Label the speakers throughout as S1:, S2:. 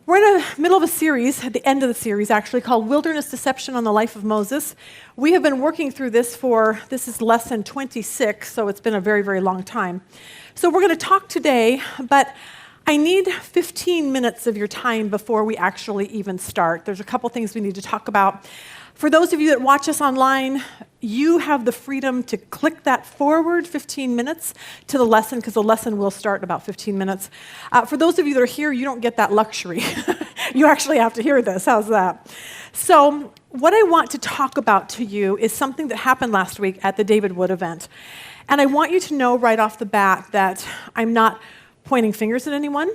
S1: We're in the middle of a series, at the end of the series actually, called Wilderness Deception on the Life of Moses. We have been working through this this is lesson 26, so it's been a very, very long time. So we're going to talk today, but I need 15 minutes of your time before we actually even start. There's a couple things we need to talk about. For those of you that watch us online, you have the freedom to click that forward 15 minutes to the lesson, because the lesson will start in about 15 minutes. For those of you that are here, you don't get that luxury. You actually have to hear this. How's that? So what I want to talk about to you is something that happened last week at the David Wood event. And I want you to know right off the bat that I'm not pointing fingers at anyone.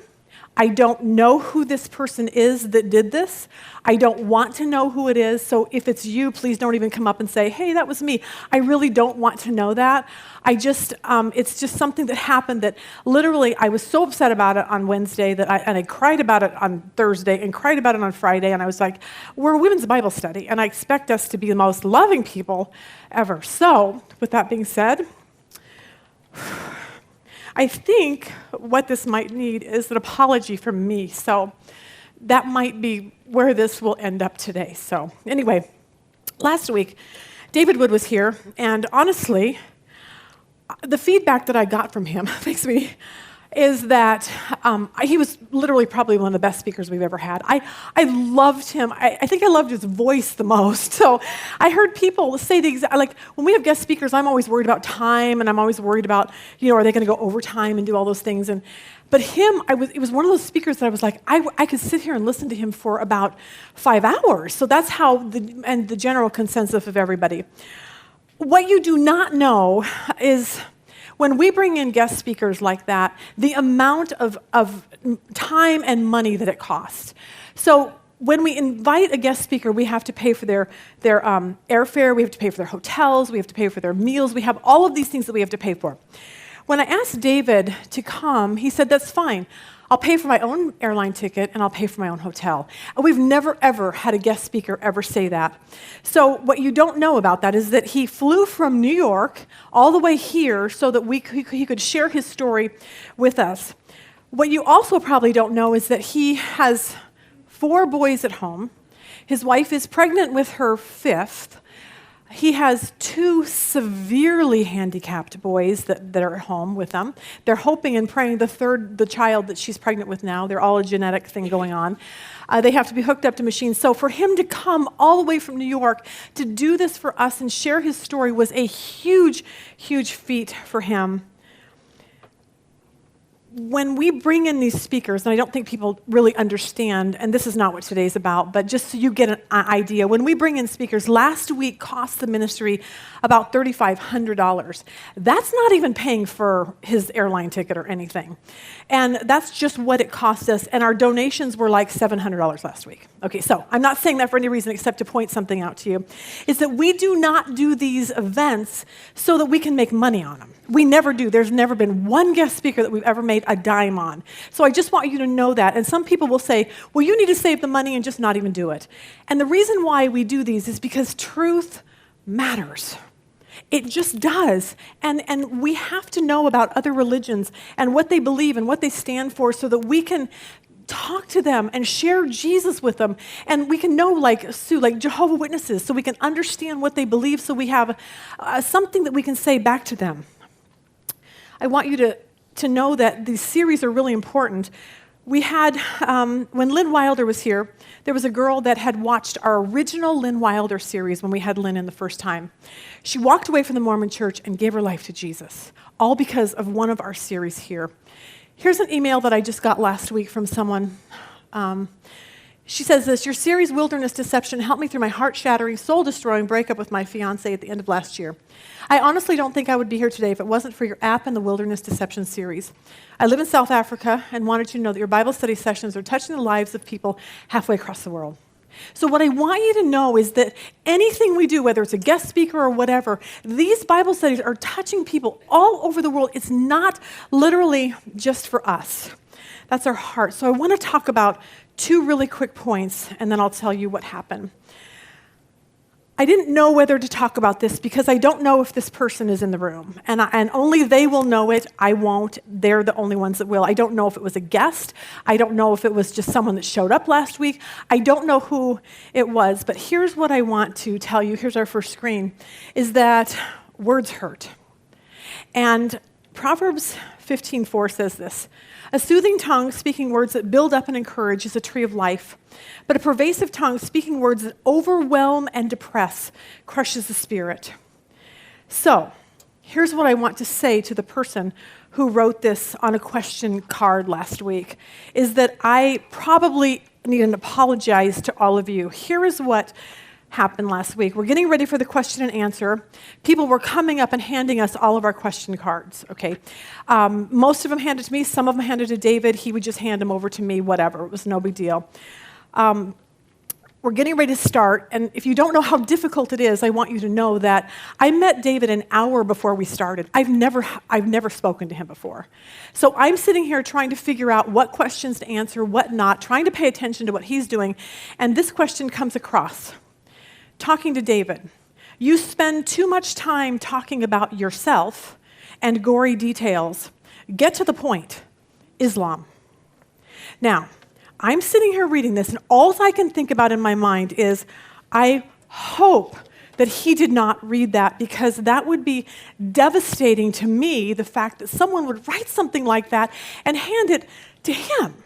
S1: I don't know who this person is that did this. I don't want to know who it is. So if it's you, please don't even come up and say, hey, that was me. I really don't want to know that. It's just something that happened that literally I was so upset about it on Wednesday and I cried about it on Thursday and cried about it on Friday. And I was like, we're a women's Bible study and I expect us to be the most loving people ever. So with that being said, I think what this might need is an apology from me. So that might be where this will end up today. So anyway, last week, David Wood was here, and honestly, the feedback that I got from him is that he was literally probably one of the best speakers we've ever had. I loved him. I think I loved his voice the most. So I heard people say like when we have guest speakers, I'm always worried about time, and I'm always worried about, are they going to go overtime and do all those things? But him, it was one of those speakers that I was like, I could sit here and listen to him for about 5 hours. So that's how the general consensus of everybody. What you do not know is, when we bring in guest speakers like that, the amount of time and money that it costs. So when we invite a guest speaker, we have to pay for their airfare, we have to pay for their hotels, we have to pay for their meals, we have all of these things that we have to pay for. When I asked David to come, he said, that's fine. I'll pay for my own airline ticket and I'll pay for my own hotel. And we've never, ever had a guest speaker ever say that. So what you don't know about that is that he flew from New York all the way here so that he could share his story with us. What you also probably don't know is that he has 4 boys at home. His wife is pregnant with her 5th. He has 2 severely handicapped boys that are at home with them. They're hoping and praying the child that she's pregnant with now, they're all a genetic thing going on. They have to be hooked up to machines. So for him to come all the way from New York to do this for us and share his story was a huge, huge feat for him. When we bring in these speakers, and I don't think people really understand, and this is not what today's about, but just so you get an idea, when we bring in speakers, last week cost the ministry about $3,500. That's not even paying for his airline ticket or anything. And that's just what it cost us, and our donations were like $700 last week. Okay, so I'm not saying that for any reason except to point something out to you, is that we do not do these events so that we can make money on them. We never do. There's never been one guest speaker that we've ever made a dime on. So I just want you to know that. And some people will say, well, you need to save the money and just not even do it. And the reason why we do these is because truth matters. It just does. And we have to know about other religions and what they believe and what they stand for so that we can talk to them and share Jesus with them. And we can know, like Jehovah's Witnesses, so we can understand what they believe, so we have something that we can say back to them. I want you to know that these series are really important. We had, when Lynn Wilder was here, there was a girl that had watched our original Lynn Wilder series when we had Lynn in the first time. She walked away from the Mormon church and gave her life to Jesus, all because of one of our series here. Here's an email that I just got last week from someone. She says this: your series, Wilderness Deception, helped me through my heart-shattering, soul-destroying breakup with my fiancé at the end of last year. I honestly don't think I would be here today if it wasn't for your app and the Wilderness Deception series. I live in South Africa and wanted you to know that your Bible study sessions are touching the lives of people halfway across the world. So what I want you to know is that anything we do, whether it's a guest speaker or whatever, these Bible studies are touching people all over the world. It's not literally just for us. That's our heart. So I want to talk about 2 really quick points, and then I'll tell you what happened. I didn't know whether to talk about this because I don't know if this person is in the room. And only they will know it. I won't. They're the only ones that will. I don't know if it was a guest. I don't know if it was just someone that showed up last week. I don't know who it was. But here's what I want to tell you. Here's our first screen, is that words hurt. And Proverbs 15:4 says this: "A soothing tongue speaking words that build up and encourage is a tree of life. But a pervasive tongue speaking words that overwhelm and depress crushes the spirit." So, here's what I want to say to the person who wrote this on a question card last week, is that I probably need to apologize to all of you. Here is what happened last week. We're getting ready for the question and answer. People were coming up and handing us all of our question cards, okay? Most of them handed to me. Some of them handed to David. He would just hand them over to me, whatever. It was no big deal. We're getting ready to start, and if you don't know how difficult it is, I want you to know that I met David an hour before we started. I've never spoken to him before. So I'm sitting here trying to figure out what questions to answer, what not, trying to pay attention to what he's doing, and this question comes across. Talking to David, "You spend too much time talking about yourself and gory details. Get to the point. Islam." Now, I'm sitting here reading this, and all I can think about in my mind is, I hope that he did not read that, because that would be devastating to me, the fact that someone would write something like that and hand it to him.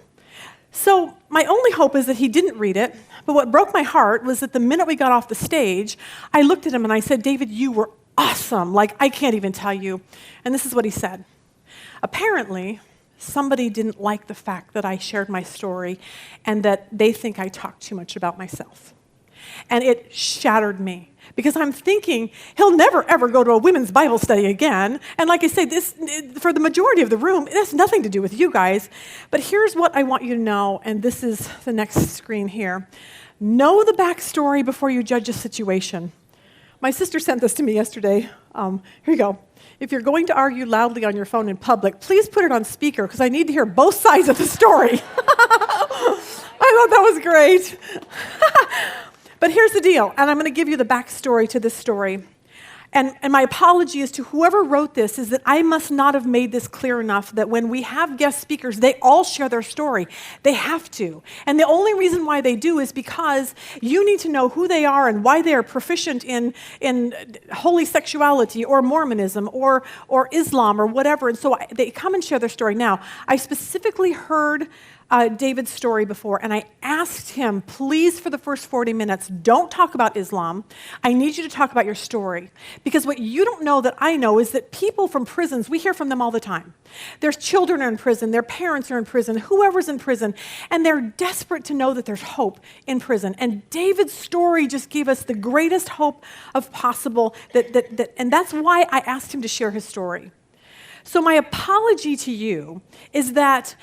S1: So my only hope is that he didn't read it, but what broke my heart was that the minute we got off the stage, I looked at him and I said, "David, you were awesome. Like, I can't even tell you." And this is what he said. Apparently, somebody didn't like the fact that I shared my story and that they think I talk too much about myself. And it shattered me, because I'm thinking, he'll never, ever go to a women's Bible study again. And like I say, this, for the majority of the room, it has nothing to do with you guys. But here's what I want you to know, and this is the next screen here. Know the backstory before you judge a situation. My sister sent this to me yesterday. Here you go. "If you're going to argue loudly on your phone in public, please put it on speaker, because I need to hear both sides of the story." I thought that was great. But here's the deal, and I'm going to give you the backstory to this story. And my apology is to whoever wrote this, is that I must not have made this clear enough that when we have guest speakers, they all share their story. They have to. And the only reason why they do is because you need to know who they are and why they are proficient in holy sexuality or Mormonism or Islam or whatever. And so they come and share their story. Now, I specifically heard David's story before, and I asked him, please, for the first 40 minutes, don't talk about Islam. I need you to talk about your story. Because what you don't know that I know is that people from prisons, we hear from them all the time. Their children are in prison, their parents are in prison, whoever's in prison, and they're desperate to know that there's hope in prison. And David's story just gave us the greatest hope of possible, and that's why I asked him to share his story. So my apology to you is that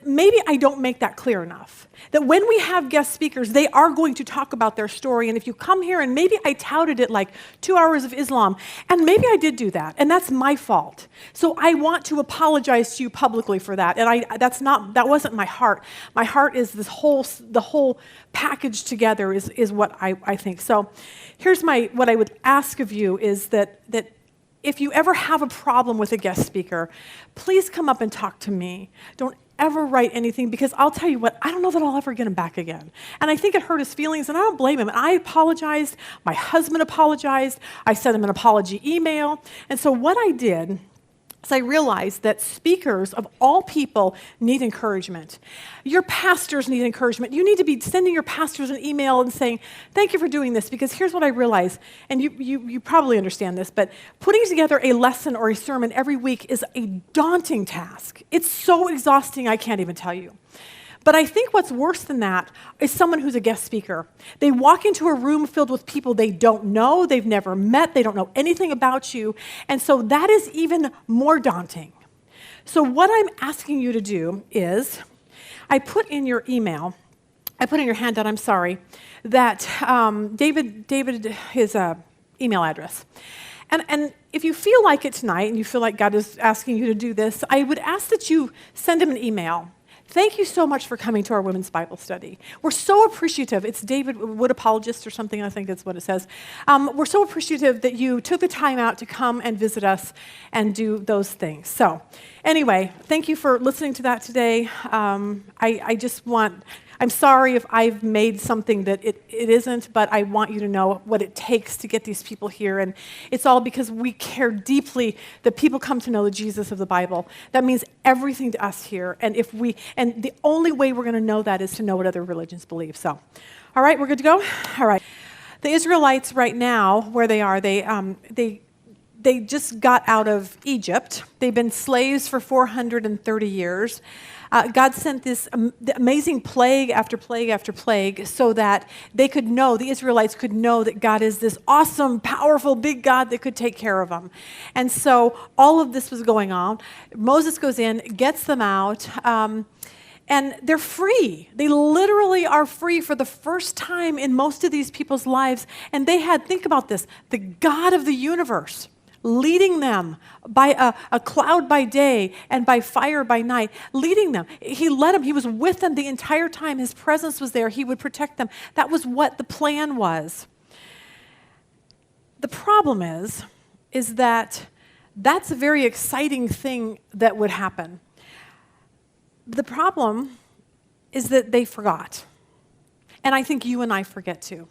S1: maybe I don't make that clear enough. That when we have guest speakers, they are going to talk about their story. And if you come here, and maybe I touted it like 2 hours of Islam, and maybe I did do that, and that's my fault. So I want to apologize to you publicly for that. And that wasn't my heart. My heart is the whole package together is what I think. So here's what I would ask of you is that if you ever have a problem with a guest speaker, please come up and talk to me. Don't ever write anything, because I'll tell you what, I don't know that I'll ever get him back again. And I think it hurt his feelings, and I don't blame him. And I apologized. My husband apologized. I sent him an apology email. And so what I did is I realized that speakers of all people need encouragement. Your pastors need encouragement. You need to be sending your pastors an email and saying, thank you for doing this, because here's what I realized, and you probably understand this, but putting together a lesson or a sermon every week is a daunting task. It's so exhausting, I can't even tell you. But I think what's worse than that is someone who's a guest speaker. They walk into a room filled with people they don't know, they've never met, they don't know anything about you, and so that is even more daunting. So what I'm asking you to do is, I put in your email, I put in your handout, I'm sorry, that David his email address. And if you feel like it tonight, and you feel like God is asking you to do this, I would ask that you send him an email. Thank you so much for coming to our women's Bible study. We're so appreciative. It's David Wood Apologist or something, I think that's what it says. We're so appreciative that you took the time out to come and visit us and do those things. So anyway, thank you for listening to that today. I'm sorry if I've made something that it isn't, but I want you to know what it takes to get these people here. And it's all because we care deeply that people come to know the Jesus of the Bible. That means everything to us here. And the only way we're going to know that is to know what other religions believe. So, all right, we're good to go? All right. The Israelites right now, where they are, they just got out of Egypt. They've been slaves for 430 years. God sent this amazing plague after plague after plague so that the Israelites could know that God is this awesome, powerful, big God that could take care of them. And so all of this was going on. Moses goes in, gets them out, and they're free. They literally are free for the first time in most of these people's lives. And think about this, the God of the universe leading them by a cloud by day and by fire by night, leading them. He led them. He was with them the entire time. His presence was there. He would protect them. That was what the plan was. The problem is that that's a very exciting thing that would happen. The problem is that they forgot. And I think you and I forget too.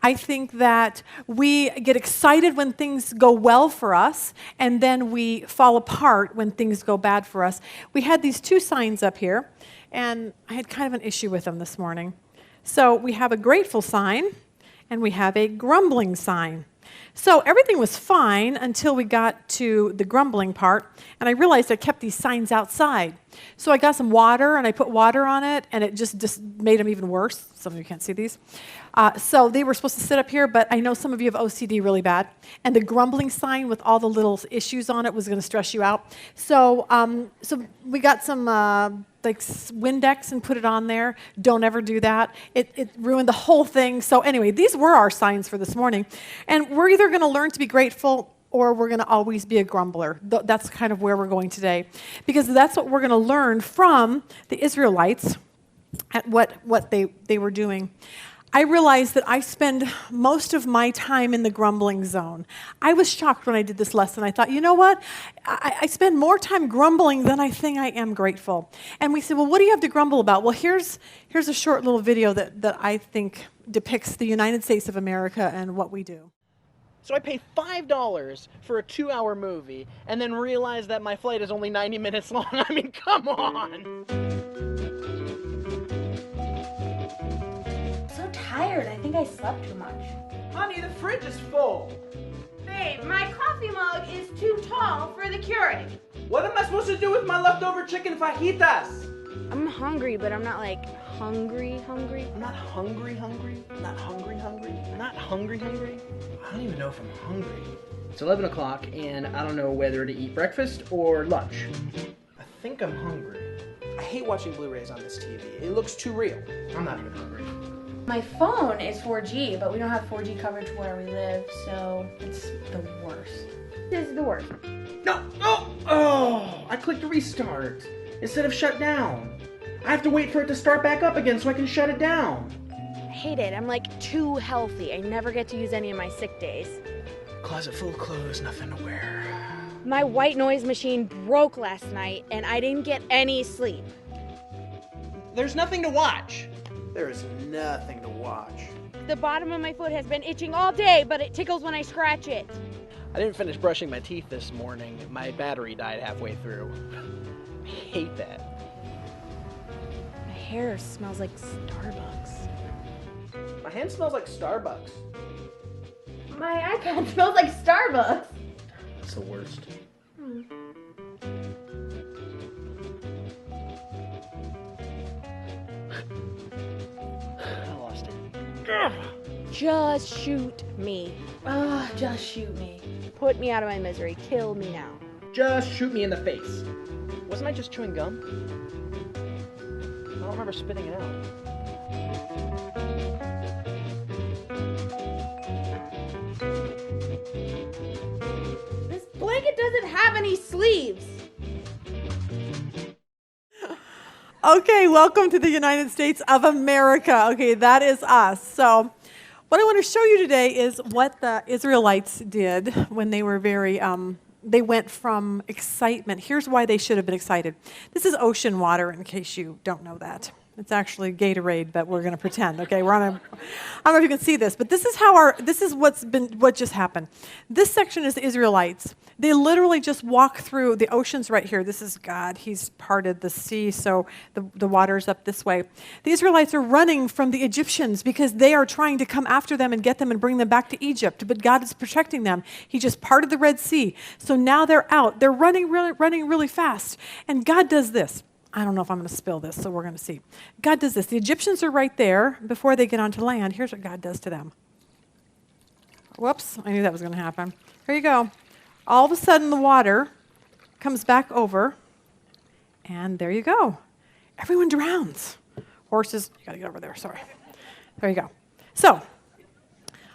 S1: I think that we get excited when things go well for us, and then we fall apart when things go bad for us. We had these two signs up here, and I had kind of an issue with them this morning. So we have a grateful sign, and we have a grumbling sign. So everything was fine until we got to the grumbling part, and I realized I kept these signs outside. So I got some water, and I put water on it, and it just made them even worse. Some of you can't see these. So they were supposed to sit up here, but I know some of you have OCD really bad, and the grumbling sign with all the little issues on it was going to stress you out. So we got some Windex and put it on there. Don't ever do that. It ruined the whole thing. So anyway, these were our signs for this morning. And we're either going to learn to be grateful or we're going to always be a grumbler. That's kind of where we're going today. Because that's what we're going to learn from the Israelites at what they were doing. I realized that I spend most of my time in the grumbling zone. I was shocked when I did this lesson. I thought, you know what? I spend more time grumbling than I think I am grateful. And we said, well, what do you have to grumble about? Well, here's a short little video that I think depicts the United States of America and what we do.
S2: So I pay $5 for a 2-hour movie and then realize that my flight is only 90 minutes long. I mean, come on!
S3: Tired. I think I slept too much.
S4: Honey, the fridge is full.
S5: Babe, my coffee mug is too tall for the Keurig.
S4: What am I supposed to do with my leftover chicken fajitas?
S3: I'm hungry, but I'm not like hungry.
S2: I'm not hungry. I'm not hungry. I'm not hungry. I don't even know if I'm hungry. It's 11 o'clock and I don't know whether to eat breakfast or lunch. I think I'm hungry.
S4: I hate watching Blu-rays on this TV. It looks too real.
S2: I'm not even hungry.
S3: My phone is 4G, but we don't have 4G coverage where we live, so it's the worst. This is the worst.
S2: No! Oh! I clicked restart instead of shut down. I have to wait for it to start back up again so I can shut it down.
S3: I hate it. I'm like too healthy. I never get to use any of my sick days.
S2: Closet full of clothes, nothing to wear.
S3: My white noise machine broke last night, and I didn't get any sleep.
S2: There's nothing to watch.
S4: There is nothing to watch.
S3: The bottom of my foot has been itching all day, but it tickles when I scratch it.
S2: I didn't finish brushing my teeth this morning. My battery died halfway through. I hate that.
S3: My hair smells like Starbucks.
S4: My hand smells like Starbucks.
S5: My iPad smells like Starbucks.
S2: That's the worst. I lost it.
S3: Just shoot me.
S5: Just shoot me.
S3: Put me out of my misery. Kill me now.
S2: Just shoot me in the face. Wasn't I just chewing gum? I don't remember spitting it out.
S5: This blanket doesn't have any sleeves.
S1: Okay, welcome to the United States of America. Okay, that is us. So what I want to show you today is what the Israelites did when they were they went from excitement. Here's why they should have been excited. This is ocean water, in case you don't know that. It's actually Gatorade, but we're going to pretend. Okay, I don't know if you can see this, but this is what just happened. This section is the Israelites. They literally just walk through the oceans right here. This is God. He's parted the sea, so the water's up this way. The Israelites are running from the Egyptians because they are trying to come after them and get them and bring them back to Egypt, but God is protecting them. He just parted the Red Sea. So now they're out. They're running really fast. And God does this. I don't know if I'm going to spill this, so we're going to see. God does this. The Egyptians are right there before they get onto land. Here's what God does to them. Whoops, I knew that was going to happen. Here you go. All of a sudden, the water comes back over, and there you go. Everyone drowns. Horses, you got to get over there, sorry. There you go. So,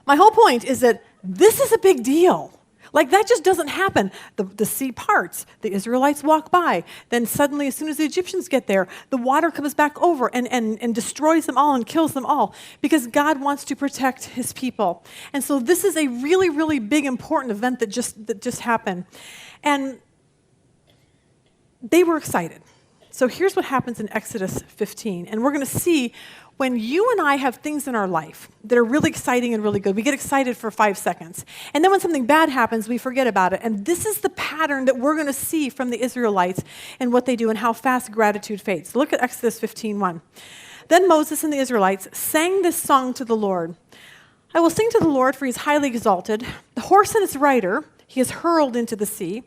S1: my whole point is that this is a big deal. Like, that just doesn't happen. The sea parts. The Israelites walk by. Then suddenly, as soon as the Egyptians get there, the water comes back over and destroys them all and kills them all because God wants to protect his people. And so this is a really, really big, important event that just happened. And they were excited. So here's what happens in Exodus 15. And we're going to see when you and I have things in our life that are really exciting and really good, we get excited for 5 seconds. And then when something bad happens, we forget about it. And this is the pattern that we're going to see from the Israelites and what they do and how fast gratitude fades. Look at Exodus 15:1. Then Moses and the Israelites sang this song to the Lord. I will sing to the Lord, for he is highly exalted. The horse and its rider he has hurled into the sea.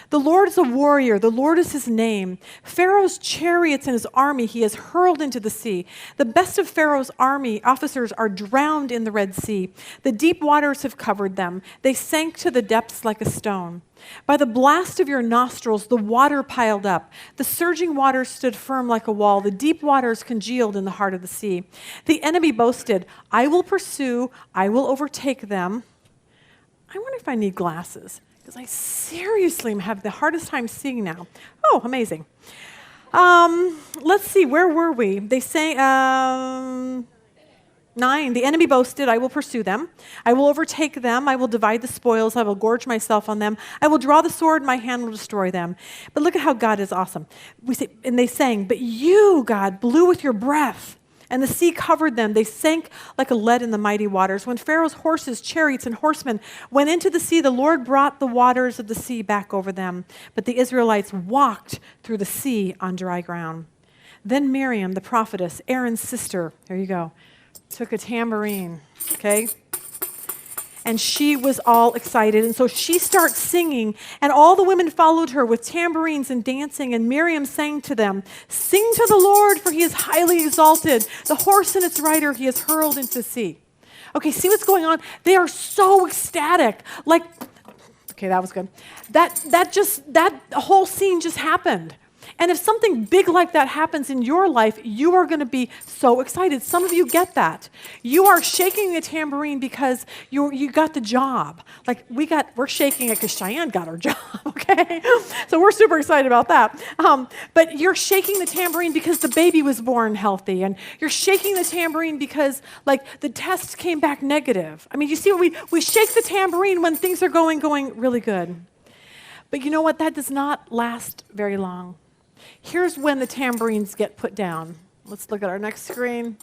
S1: The Lord is a warrior. The Lord is his name. Pharaoh's chariots and his army he has hurled into the sea. The best of Pharaoh's army officers are drowned in the Red Sea. The deep waters have covered them. They sank to the depths like a stone. By the blast of your nostrils, the water piled up. The surging waters stood firm like a wall. The deep waters congealed in the heart of the sea. The enemy boasted, I will pursue, I will overtake them. I wonder if I need glasses, because I seriously have the hardest time seeing now. Oh, amazing. Let's see, where were we? They say, 9, the enemy boasted, I will pursue them. I will overtake them. I will divide the spoils. I will gorge myself on them. I will draw the sword. My hand will destroy them. But look at how God is awesome. And they sang, but you, God, blew with your breath. And the sea covered them. They sank like a lead in the mighty waters. When Pharaoh's horses, chariots, and horsemen went into the sea, the Lord brought the waters of the sea back over them. But the Israelites walked through the sea on dry ground. Then Miriam, the prophetess, Aaron's sister, there you go, took a tambourine, okay? And she was all excited. And so she starts singing, and all the women followed her with tambourines and dancing. And Miriam sang to them, sing to the Lord, for he is highly exalted. The horse and its rider he has hurled into the sea. Okay, see what's going on? They are so ecstatic. Like, okay, that was good. That whole scene just happened. And if something big like that happens in your life, you are going to be so excited. Some of you get that. You are shaking a tambourine because you got the job. Like we're shaking it because Cheyenne got her job, okay? So we're super excited about that. But you're shaking the tambourine because the baby was born healthy. And you're shaking the tambourine because like the test came back negative. I mean, you see, we shake the tambourine when things are going really good. But you know what? That does not last very long. Here's when the tambourines get put down. Let's look at our next screen.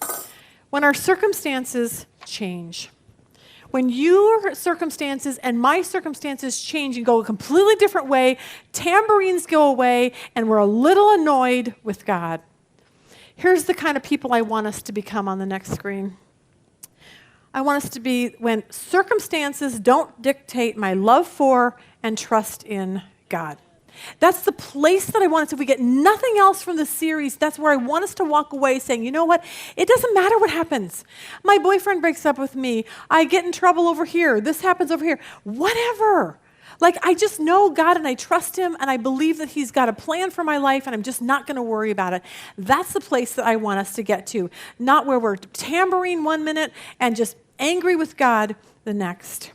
S1: When our circumstances change. When your circumstances and my circumstances change and go a completely different way, tambourines go away, and we're a little annoyed with God. Here's the kind of people I want us to become on the next screen. I want us to be when circumstances don't dictate my love for and trust in God. That's the place that I want us, if we get nothing else from the series, that's where I want us to walk away saying, you know what, it doesn't matter what happens. My boyfriend breaks up with me. I get in trouble over here. This happens over here. Whatever. Like, I just know God and I trust him and I believe that he's got a plan for my life and I'm just not going to worry about it. That's the place that I want us to get to. Not where we're tambourine 1 minute and just angry with God the next.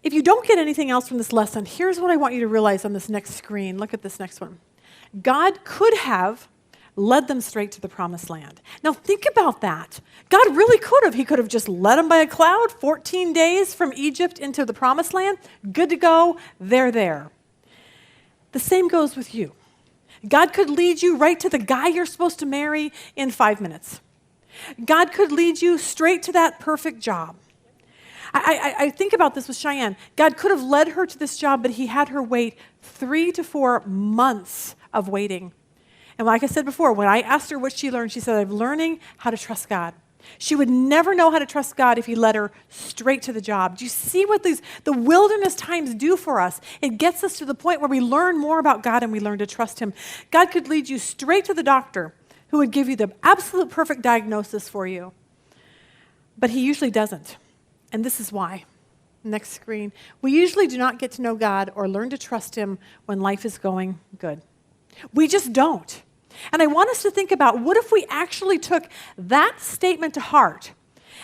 S1: If you don't get anything else from this lesson, here's what I want you to realize on this next screen. Look at this next one. God could have led them straight to the promised land. Now think about that. God really could have. He could have just led them by a cloud, 14 days from Egypt into the promised land. Good to go. They're there. The same goes with you. God could lead you right to the guy you're supposed to marry in 5 minutes. God could lead you straight to that perfect job. I think about this with Cheyenne. God could have led her to this job, but he had her wait 3 to 4 months of waiting. And like I said before, when I asked her what she learned, she said, I'm learning how to trust God. She would never know how to trust God if he led her straight to the job. Do you see what the wilderness times do for us? It gets us to the point where we learn more about God and we learn to trust him. God could lead you straight to the doctor who would give you the absolute perfect diagnosis for you. But he usually doesn't. And this is why. Next screen. We usually do not get to know God or learn to trust him when life is going good. We just don't. And I want us to think about, what if we actually took that statement to heart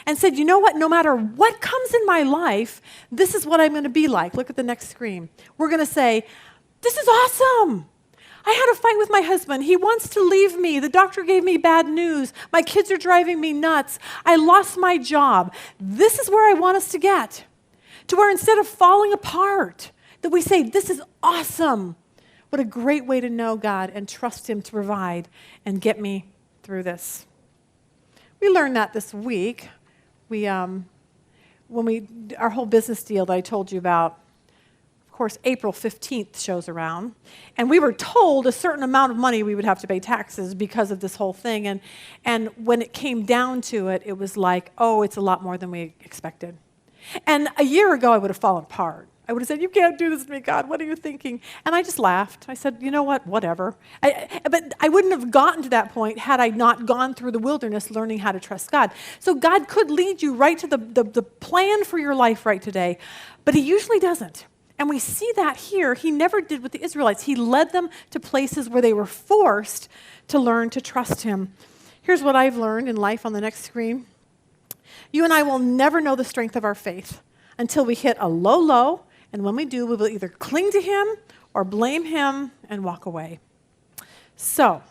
S1: and said, you know what, no matter what comes in my life, this is what I'm going to be like. Look at the next screen. We're going to say, this is awesome. I had a fight with my husband. He wants to leave me. The doctor gave me bad news. My kids are driving me nuts. I lost my job. This is where I want us to get, to where instead of falling apart, that we say, this is awesome. What a great way to know God and trust him to provide and get me through this. We learned that this week. Our whole business deal that I told you about, of course, April 15th shows around, and we were told a certain amount of money we would have to pay taxes because of this whole thing, and when it came down to it, it was like, oh, it's a lot more than we expected. And a year ago, I would have fallen apart. I would have said, you can't do this to me, God. What are you thinking? And I just laughed. I said, you know what? Whatever. But I wouldn't have gotten to that point had I not gone through the wilderness learning how to trust God. So God could lead you right to the plan for your life right today, but he usually doesn't. And we see that here. He never did with the Israelites. He led them to places where they were forced to learn to trust him. Here's what I've learned in life on the next screen. You and I will never know the strength of our faith until we hit a low low, and when we do, we will either cling to him or blame him and walk away. So,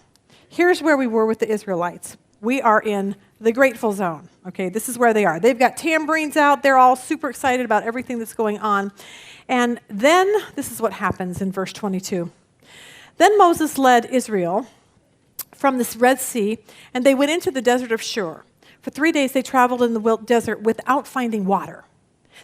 S1: here's where we were with the Israelites. We are in the grateful zone. Okay, this is where they are. They've got tambourines out. They're all super excited about everything that's going on. And then, this is what happens in verse 22. Then Moses led Israel from this Red Sea, and they went into the desert of Shur. For 3 days, they traveled in the desert without finding water.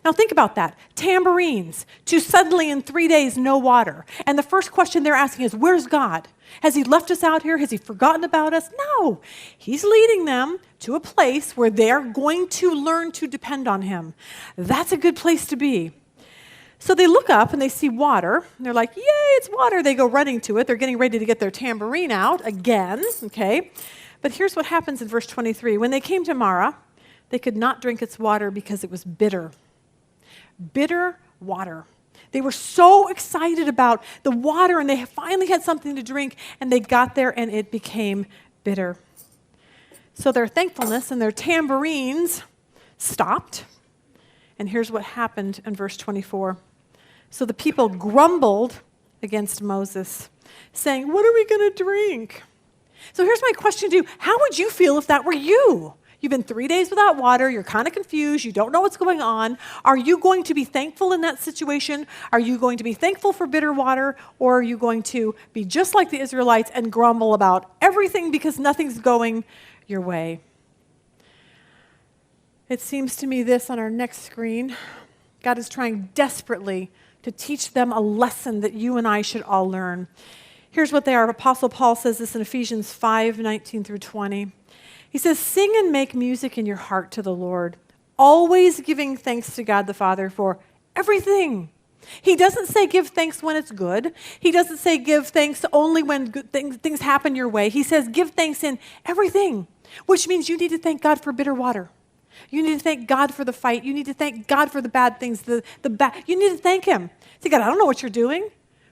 S1: Now think about that. Tambourines, to suddenly in 3 days, no water. And the first question they're asking is, where's God? Has he left us out here? Has he forgotten about us? No. He's leading them to a place where they're going to learn to depend on him. That's a good place to be. So they look up and they see water. And they're like, yay, it's water. They go running to it. They're getting ready to get their tambourine out again, okay? But here's what happens in verse 23. When they came to Marah, they could not drink its water because it was bitter. Bitter water. They were so excited about the water, and they finally had something to drink, and they got there, and it became bitter. So their thankfulness and their tambourines stopped. And here's what happened in verse 24. So the people grumbled against Moses, saying, what are we going to drink? So here's my question to you. How would you feel if that were you? You've been 3 days without water. You're kind of confused. You don't know what's going on. Are you going to be thankful in that situation? Are you going to be thankful for bitter water? Or are you going to be just like the Israelites and grumble about everything because nothing's going your way? It seems to me this on our next screen. God is trying desperately to teach them a lesson that you and I should all learn. Here's what they are. Apostle Paul says this in Ephesians 5:19 through 20. He says, sing and make music in your heart to the Lord, always giving thanks to God the Father for everything. He doesn't say give thanks when it's good. He doesn't say give thanks only when good things happen your way. He says give thanks in everything, which means you need to thank God for bitter water. You need to thank God for the fight. You need to thank God for the bad things. You need to thank him. Say, God, I don't know what you're doing,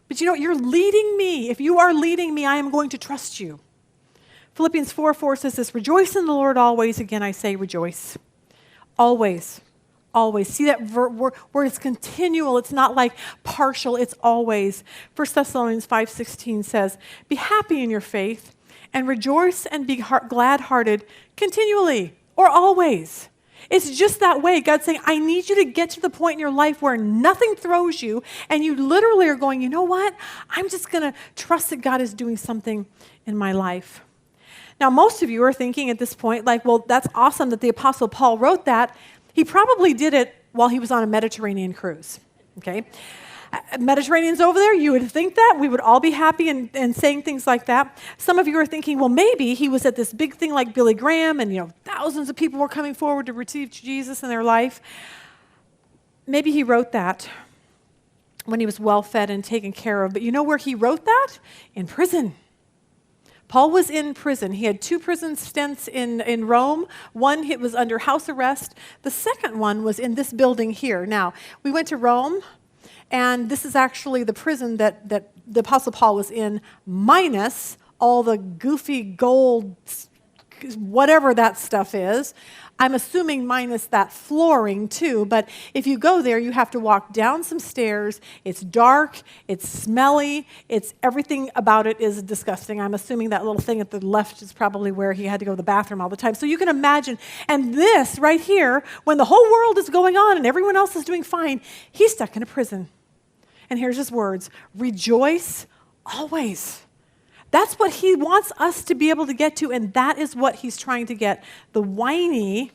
S1: but you know what? You're leading me. If you are leading me, I am going to trust you. Philippians 4:4 says this, rejoice in the Lord always. Again, I say rejoice. Always. Always. See that where it's continual. It's not like partial. It's always. 1 Thessalonians 5:16 says, be happy in your faith and rejoice and be glad-hearted continually or always. It's just that way. God's saying, I need you to get to the point in your life where nothing throws you, and you literally are going, you know what? I'm just going to trust that God is doing something in my life. Now, most of you are thinking at this point, like, well, that's awesome that the Apostle Paul wrote that. He probably did it while he was on a Mediterranean cruise, okay? Mediterranean's over there, you would think that. We would all be happy and saying things like that. Some of you are thinking, well, maybe he was at this big thing like Billy Graham and, thousands of people were coming forward to receive Jesus in their life. Maybe he wrote that when he was well-fed and taken care of. But you know where he wrote that? In prison. Paul was in prison. He had 2 prison stints in Rome. One was under house arrest. The second one was in this building here. Now, we went to Rome. And this is actually the prison that the Apostle Paul was in, minus all the goofy gold, whatever that stuff is. I'm assuming minus that flooring too, but if you go there, you have to walk down some stairs. It's dark, it's smelly, everything about it is disgusting. I'm assuming that little thing at the left is probably where he had to go to the bathroom all the time. So you can imagine, and this right here, when the whole world is going on and everyone else is doing fine, he's stuck in a prison. And here's his words, rejoice always. That's what he wants us to be able to get to, and that is what he's trying to get the whiny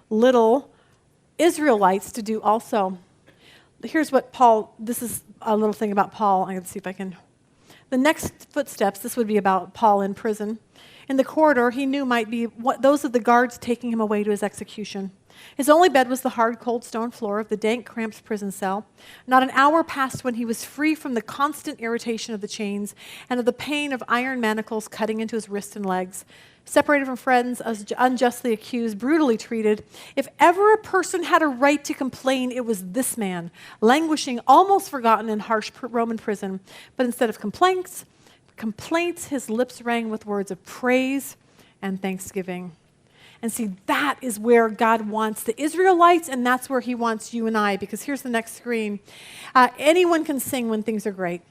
S1: little Israelites to do also. Here's what this is a little thing about Paul. I'm going to see if I can. The next footsteps, this would be about Paul in prison. In the corridor, he knew might be those of the guards taking him away to his execution. His only bed was the hard, cold stone floor of the dank, cramped prison cell. Not an hour passed when he was free from the constant irritation of the chains and of the pain of iron manacles cutting into his wrists and legs. Separated from friends, unjustly accused, brutally treated. If ever a person had a right to complain, it was this man, languishing, almost forgotten in harsh Roman prison. But instead of complaints, his lips rang with words of praise and thanksgiving. And see, that is where God wants the Israelites, and that's where he wants you and I, because here's the next screen. Anyone can sing when things are great,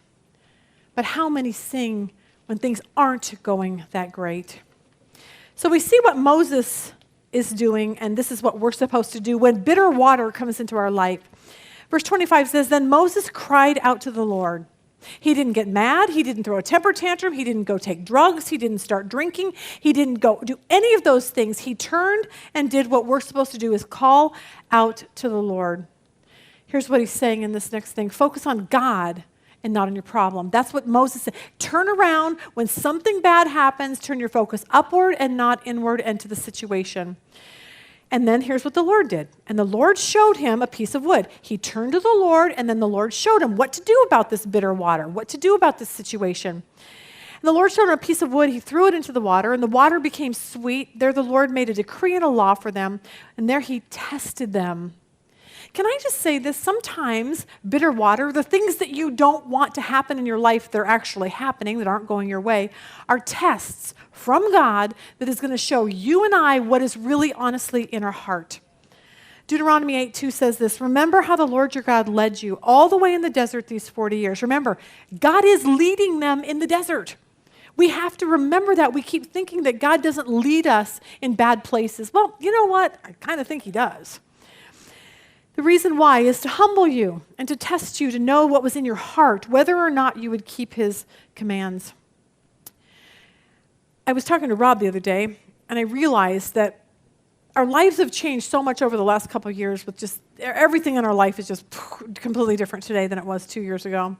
S1: but how many sing when things aren't going that great? So we see what Moses is doing, and this is what we're supposed to do when bitter water comes into our life. Verse 25 says, then Moses cried out to the Lord. He didn't get mad. He didn't throw a temper tantrum. He didn't go take drugs. He didn't start drinking. He didn't go do any of those things. He turned and did what we're supposed to do, is call out to the Lord. Here's what he's saying in this next thing. Focus on God and not on your problem. That's what Moses said. Turn around when something bad happens. Turn your focus upward and not inward into the situation. And then here's what the Lord did. And the Lord showed him a piece of wood. He turned to the Lord, and then the Lord showed him what to do about this bitter water, what to do about this situation. And the Lord showed him a piece of wood. He threw it into the water, and the water became sweet. There the Lord made a decree and a law for them, and there he tested them. Can I just say this? Sometimes bitter water, the things that you don't want to happen in your life, they're actually happening, that aren't going your way, are tests from God that is going to show you and I what is really honestly in our heart. Deuteronomy 8:2 says this, remember how the Lord your God led you all the way in the desert these 40 years. Remember, God is leading them in the desert. We have to remember that. We keep thinking that God doesn't lead us in bad places. Well, you know what? I kind of think he does. The reason why is to humble you and to test you to know what was in your heart, whether or not you would keep his commands. I was talking to Rob the other day, and I realized that our lives have changed so much over the last couple of years with just everything in our life is just completely different today than it was 2 years ago.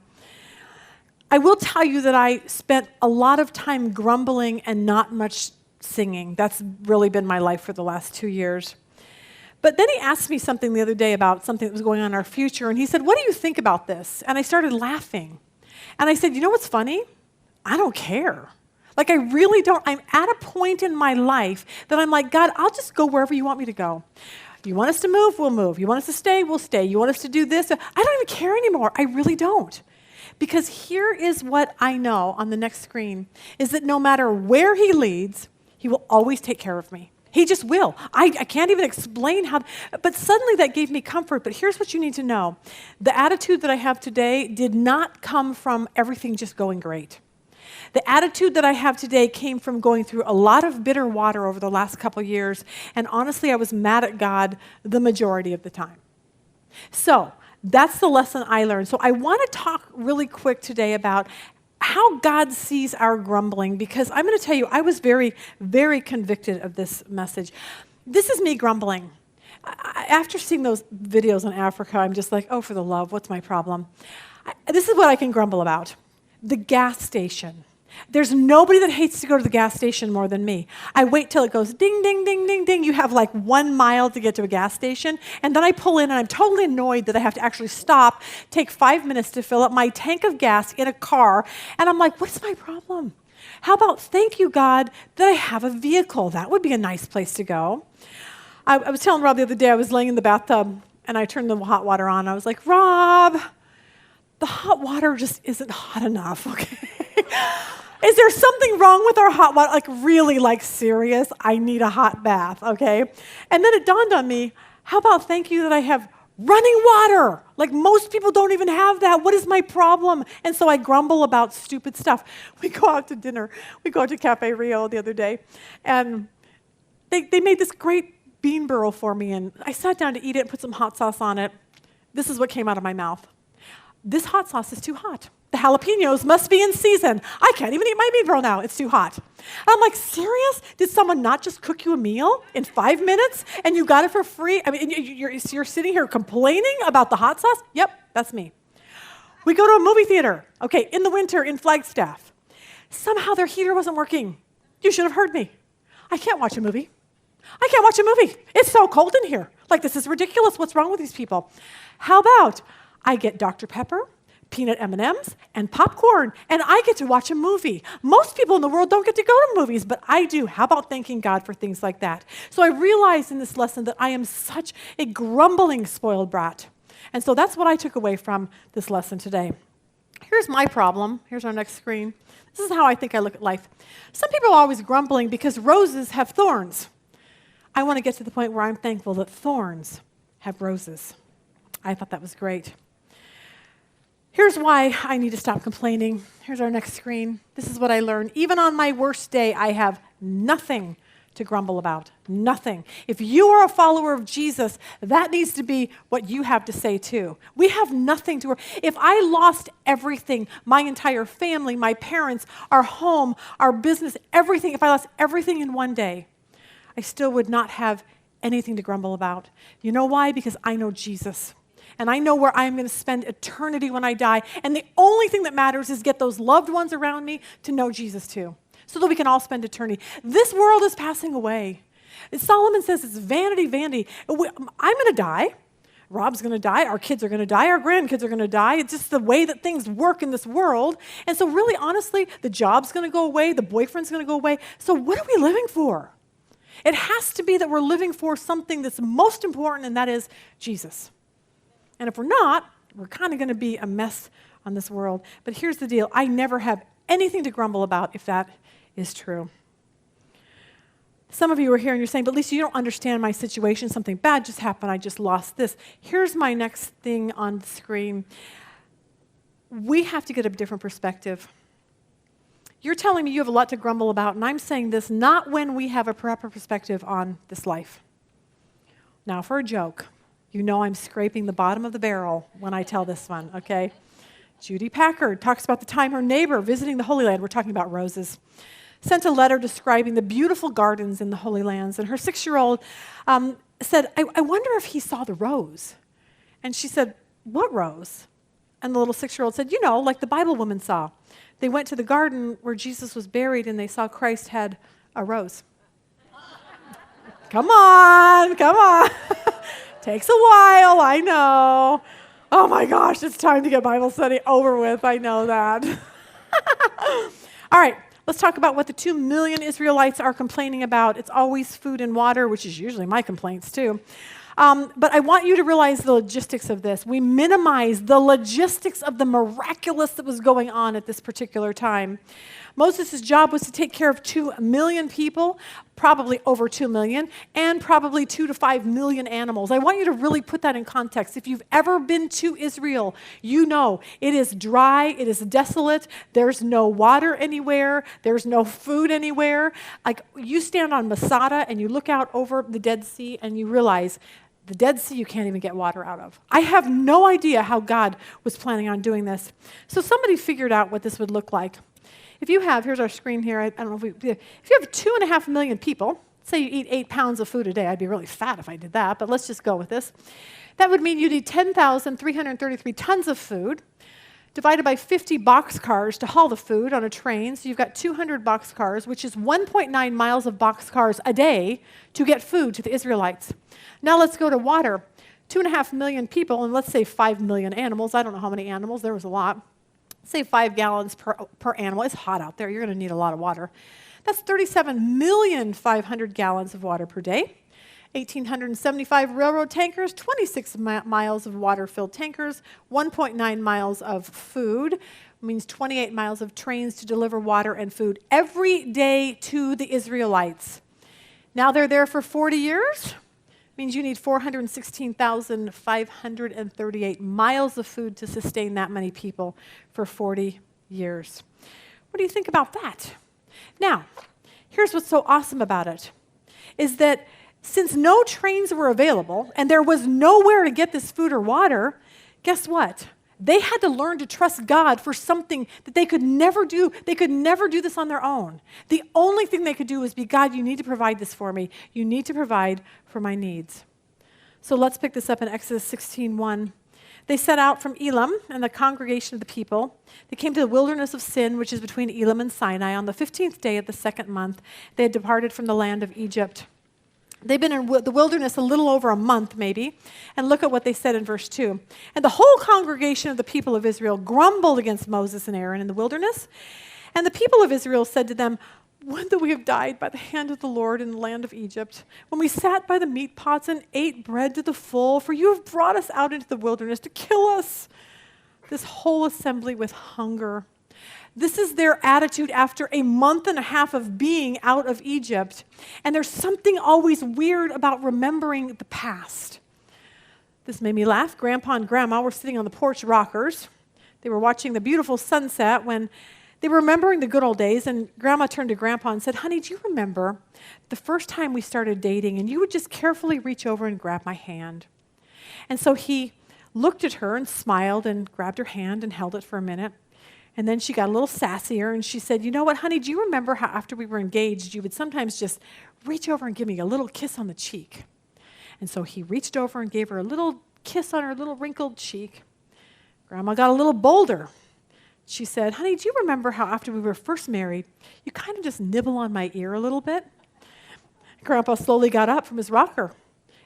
S1: I will tell you that I spent a lot of time grumbling and not much singing. That's really been my life for the last 2 years. But then he asked me something the other day about something that was going on in our future, and he said, what do you think about this? And I started laughing. And I said, you know what's funny? I don't care. Like, I really don't. I'm at a point in my life that I'm like, God, I'll just go wherever you want me to go. You want us to move? We'll move. You want us to stay? We'll stay. You want us to do this? I don't even care anymore. I really don't. Because here is what I know on the next screen, is that no matter where he leads, he will always take care of me. He just will. I can't even explain how, but suddenly that gave me comfort. But here's what you need to know. The attitude that I have today did not come from everything just going great. The attitude that I have today came from going through a lot of bitter water over the last couple years, and honestly, I was mad at God the majority of the time. So that's the lesson I learned. So I want to talk really quick today about how God sees our grumbling, because I'm going to tell you, I was very, very convicted of this message. This is me grumbling. After seeing those videos in Africa, I'm just like, oh, for the love, what's my problem? This is what I can grumble about. The gas station. There's nobody that hates to go to the gas station more than me. I wait till it goes ding, ding, ding, ding, ding. You have like 1 mile to get to a gas station. And then I pull in and I'm totally annoyed that I have to actually stop, take 5 minutes to fill up my tank of gas in a car. And I'm like, what's my problem? How about thank you, God, that I have a vehicle? That would be a nice place to go. I was telling Rob the other day, I was laying in the bathtub and I turned the hot water on. I was like, Rob, the hot water just isn't hot enough, okay? Is there something wrong with our hot water? Like really, like serious, I need a hot bath, okay? And then it dawned on me, how about thank you that I have running water? Like most people don't even have that. What is my problem? And so I grumble about stupid stuff. We go out to dinner. We go out to Cafe Rio the other day, and they made this great bean burrow for me, and I sat down to eat it and put some hot sauce on it. This is what came out of my mouth. This hot sauce is too hot. The jalapenos must be in season. I can't even eat my bean burrow now. It's too hot. And I'm like, serious? Did someone not just cook you a meal in 5 minutes and you got it for free? I mean, you're sitting here complaining about the hot sauce? Yep, that's me. We go to a movie theater, okay, in the winter in Flagstaff. Somehow their heater wasn't working. You should have heard me. I can't watch a movie. I can't watch a movie. It's so cold in here. Like, this is ridiculous. What's wrong with these people? How about I get Dr. Pepper, peanut M&Ms, and popcorn, and I get to watch a movie. Most people in the world don't get to go to movies, but I do. How about thanking God for things like that? So I realized in this lesson that I am such a grumbling spoiled brat. And so that's what I took away from this lesson today. Here's my problem. Here's our next screen. This is how I think I look at life. Some people are always grumbling because roses have thorns. I want to get to the point where I'm thankful that thorns have roses. I thought that was great. Here's why I need to stop complaining. Here's our next screen. This is what I learned. Even on my worst day, I have nothing to grumble about. Nothing. If you are a follower of Jesus, that needs to be what you have to say too. We have nothing to worry. If I lost everything, my entire family, my parents, our home, our business, everything, if I lost everything in one day, I still would not have anything to grumble about. You know why? Because I know Jesus. And I know where I'm going to spend eternity when I die. And the only thing that matters is get those loved ones around me to know Jesus too, so that we can all spend eternity. This world is passing away. Solomon says it's vanity, vanity. I'm going to die. Rob's going to die. Our kids are going to die. Our grandkids are going to die. It's just the way that things work in this world. And so really, honestly, the job's going to go away. The boyfriend's going to go away. So what are we living for? It has to be that we're living for something that's most important, and that is Jesus. And if we're not, we're kind of going to be a mess on this world. But here's the deal. I never have anything to grumble about if that is true. Some of you are here and you're saying, but Lisa, you don't understand my situation. Something bad just happened. I just lost this. Here's my next thing on the screen. We have to get a different perspective. You're telling me you have a lot to grumble about, and I'm saying this not when we have a proper perspective on this life. Now, for a joke, you know I'm scraping the bottom of the barrel when I tell this one, okay? Judy Packard talks about the time her neighbor visiting the Holy Land, we're talking about roses, sent a letter describing the beautiful gardens in the Holy Lands, and her 6-year-old said, I wonder if he saw the rose. And she said, what rose? And the little 6-year-old said, you know, like the Bible woman saw. They went to the garden where Jesus was buried, and they saw Christ had a rose. Come on. Takes a while, I know. Oh my gosh, it's time to get Bible study over with. I know that. All right, let's talk about what the 2 million Israelites are complaining about. It's always food and water, which is usually my complaints too. But I want you to realize the logistics of this. We minimize the logistics of the miraculous that was going on at this particular time. Moses' job was to take care of 2 million people, probably over 2 million, and probably 2 to 5 million animals. I want you to really put that in context. If you've ever been to Israel, you know it is dry, it is desolate, there's no water anywhere, there's no food anywhere. Like, you stand on Masada and you look out over the Dead Sea and you realize the Dead Sea you can't even get water out of. I have no idea how God was planning on doing this. So somebody figured out what this would look like. If you have, here's our screen here, I don't know if you have 2.5 million people, say you eat 8 pounds of food a day, I'd be really fat if I did that, but let's just go with this. That would mean you'd eat 10,333 tons of food, divided by 50 boxcars to haul the food on a train, so you've got 200 boxcars, which is 1.9 miles of boxcars a day to get food to the Israelites. Now let's go to water. 2.5 million people, and let's say 5 million animals. I don't know how many animals, there was a lot. Say 5 gallons per animal. It's hot out there. You're going to need a lot of water. That's 37,500,000 gallons of water per day. 1,875 railroad tankers, 26 miles of water-filled tankers, 1.9 miles of food, means 28 miles of trains to deliver water and food every day to the Israelites. Now they're there for 40 years. Means you need 416,538 miles of food to sustain that many people for 40 years. What do you think about that? Now, here's what's so awesome about it, is that since no trains were available and there was nowhere to get this food or water, guess what? They had to learn to trust God for something that they could never do. They could never do this on their own. The only thing they could do was be, God, you need to provide this for me. You need to provide for my needs. So let's pick this up in Exodus 16:1. They set out from Elim and the congregation of the people. They came to the wilderness of Sin, which is between Elim and Sinai. On the 15th day of the 2nd month, they had departed from the land of Egypt. They've been in the wilderness a little over a month, maybe. And look at what they said in verse 2. And the whole congregation of the people of Israel grumbled against Moses and Aaron in the wilderness. And the people of Israel said to them, would that we have died by the hand of the Lord in the land of Egypt, when we sat by the meat pots and ate bread to the full, for you have brought us out into the wilderness to kill us, this whole assembly with hunger. This is their attitude after a month and a half of being out of Egypt. And there's something always weird about remembering the past. This made me laugh. Grandpa and Grandma were sitting on the porch rockers. They were watching the beautiful sunset when they were remembering the good old days, and Grandma turned to Grandpa and said, honey, do you remember the first time we started dating and you would just carefully reach over and grab my hand? And so he looked at her and smiled and grabbed her hand and held it for a minute. And then she got a little sassier and she said, you know what, honey, do you remember how after we were engaged, you would sometimes just reach over and give me a little kiss on the cheek? And so he reached over and gave her a little kiss on her little wrinkled cheek. Grandma got a little bolder. She said, honey, do you remember how after we were first married, you kind of just nibble on my ear a little bit? Grandpa slowly got up from his rocker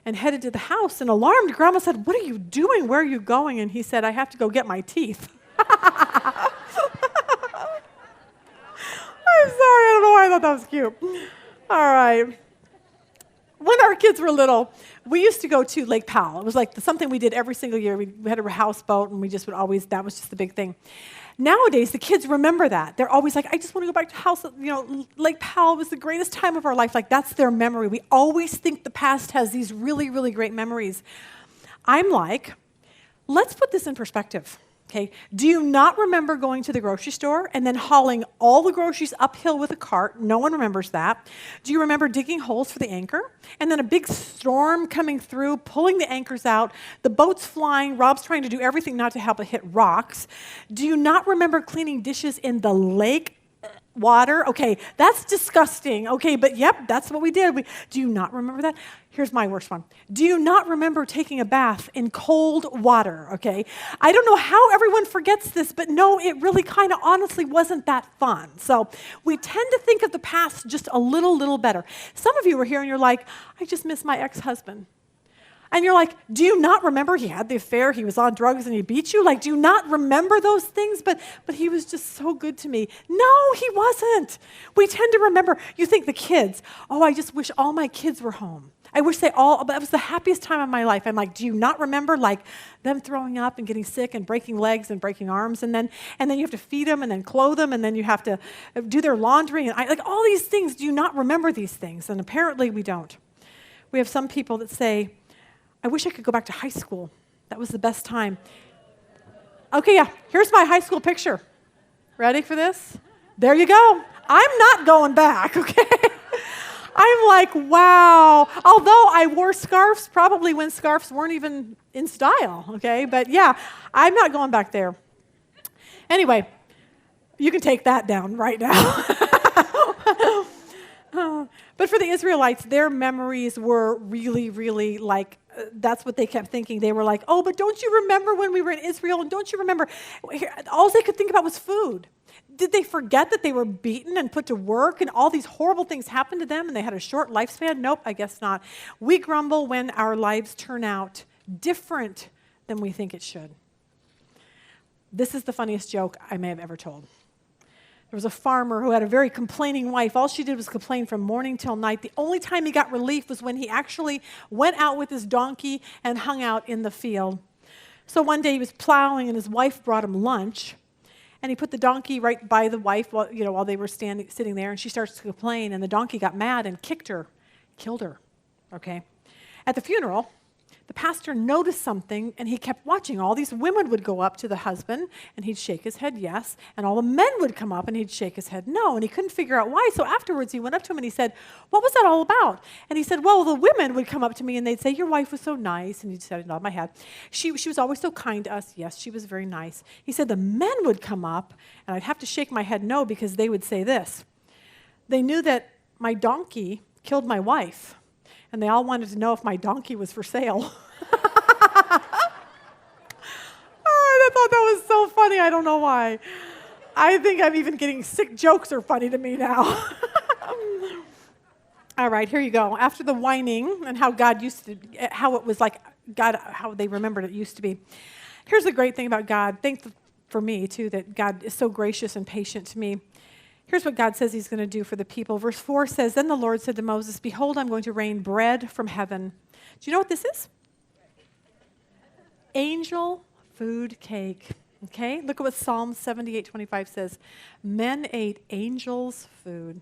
S1: and headed to the house, and alarmed, Grandma said, what are you doing? Where are you going? And he said, I have to go get my teeth. I'm sorry, I don't know why I thought that was cute. All right. When our kids were little, we used to go to Lake Powell. It was like something we did every single year. We had a houseboat, and we just would always, that was just the big thing. Nowadays, the kids remember that. They're always like, I just want to go back to Lake Powell was the greatest time of our life. Like, that's their memory. We always think the past has these really, really great memories. I'm like, let's put this in perspective. Okay, do you not remember going to the grocery store and then hauling all the groceries uphill with a cart? No one remembers that. Do you remember digging holes for the anchor? And then a big storm coming through, pulling the anchors out, the boat's flying, Rob's trying to do everything not to help it hit rocks. Do you not remember cleaning dishes in the lake water? Okay, that's disgusting. Okay, but yep, that's what we did. Do you not remember that? Here's my worst one. Do you not remember taking a bath in cold water? Okay, I don't know how everyone forgets this, but no, it really kind of honestly wasn't that fun. So we tend to think of the past just a little better. Some of you are here and you're like, I just miss my ex-husband. And you're like, do you not remember he had the affair, he was on drugs and he beat you? Like, do you not remember those things? But he was just so good to me. No, he wasn't. We tend to remember. You think the kids, oh, I just wish all my kids were home. I wish they all, that was the happiest time of my life. I'm like, do you not remember like them throwing up and getting sick and breaking legs and breaking arms? And then you have to feed them and then clothe them and then you have to do their laundry. And like all these things, do you not remember these things? And apparently we don't. We have some people that say, I wish I could go back to high school. That was the best time. Okay, yeah, here's my high school picture. Ready for this? There you go. I'm not going back, okay? I'm like, wow. Although I wore scarves probably when scarves weren't even in style, okay? But yeah, I'm not going back there. Anyway, you can take that down right now. But for the Israelites, their memories were really, really like, that's what they kept thinking. They were like, oh, but don't you remember when we were in Israel? And don't you remember? All they could think about was food. Did they forget that they were beaten and put to work and all these horrible things happened to them and they had a short lifespan? Nope, I guess not. We grumble when our lives turn out different than we think it should. This is the funniest joke I may have ever told. There was a farmer who had a very complaining wife. All she did was complain from morning till night. The only time he got relief was when he actually went out with his donkey and hung out in the field. So one day he was plowing and his wife brought him lunch. And he put the donkey right by the wife while they were sitting there. And she starts to complain. And the donkey got mad and kicked her, killed her. Okay. At the funeral, the pastor noticed something, and he kept watching. All these women would go up to the husband, and he'd shake his head yes, and all the men would come up, and he'd shake his head no, and he couldn't figure out why. So afterwards, he went up to him, and he said, what was that all about? And he said, well, the women would come up to me, and they'd say, your wife was so nice, and he said, nod my head. She was always so kind to us. Yes, she was very nice. He said, the men would come up, and I'd have to shake my head no, because they would say this. They knew that my donkey killed my wife, and they all wanted to know if my donkey was for sale. I thought that was so funny. I don't know why. I think I'm even getting sick jokes are funny to me now. All right, here you go. After the whining and how God used to, how it was like God, how they remembered it used to be. Here's the great thing about God. Thank for me, too, that God is so gracious and patient to me. Here's what God says he's going to do for the people. Verse 4 says, then the Lord said to Moses, behold, I'm going to rain bread from heaven. Do you know what this is? Angel food cake. Okay? Look at what Psalm 78:25 says. Men ate angels' food.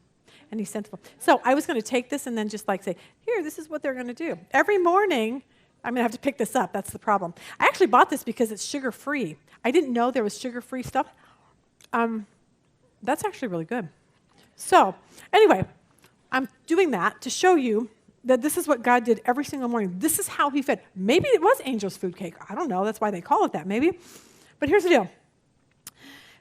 S1: And he sent them. So I was going to take this and then just like say, here, this is what they're going to do. Every morning, I'm going to have to pick this up. That's the problem. I actually bought this because it's sugar-free. I didn't know there was sugar-free stuff. That's actually really good. So anyway, I'm doing that to show you that this is what God did every single morning. This is how he fed. Maybe it was angel's food cake. I don't know. That's why they call it that, maybe. But here's the deal.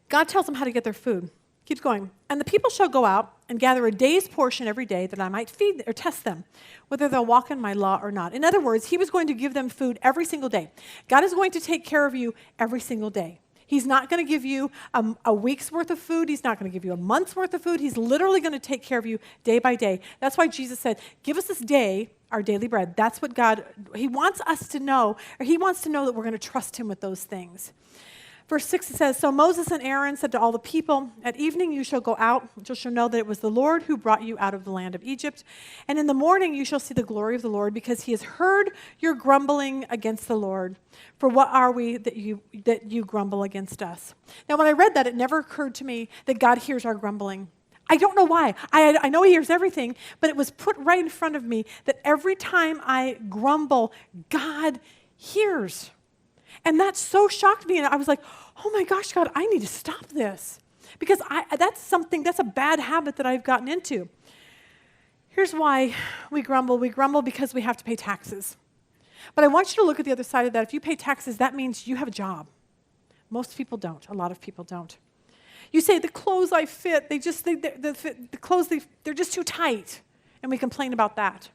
S1: God tells them how to get their food. Keeps going. And the people shall go out and gather a day's portion every day that I might feed or test them, whether they'll walk in my law or not. In other words, he was going to give them food every single day. God is going to take care of you every single day. He's not going to give you a week's worth of food. He's not going to give you a month's worth of food. He's literally going to take care of you day by day. That's why Jesus said, give us this day our daily bread. That's what God, he wants us to know, or he wants to know that we're going to trust him with those things. Verse 6, it says, so Moses and Aaron said to all the people, at evening you shall go out, you shall know that it was the Lord who brought you out of the land of Egypt. And in the morning you shall see the glory of the Lord, because he has heard your grumbling against the Lord. For what are we that you grumble against us? Now when I read that, it never occurred to me that God hears our grumbling. I don't know why. I know he hears everything, but it was put right in front of me that every time I grumble, God hears. And that so shocked me, and I was like, oh my gosh, God, I need to stop this. Because that's a bad habit that I've gotten into. Here's why we grumble. We grumble because we have to pay taxes. But I want you to look at the other side of that. If you pay taxes, that means you have a job. Most people don't. A lot of people don't. You say, the clothes I fit, the clothes, they're just too tight. And we complain about that.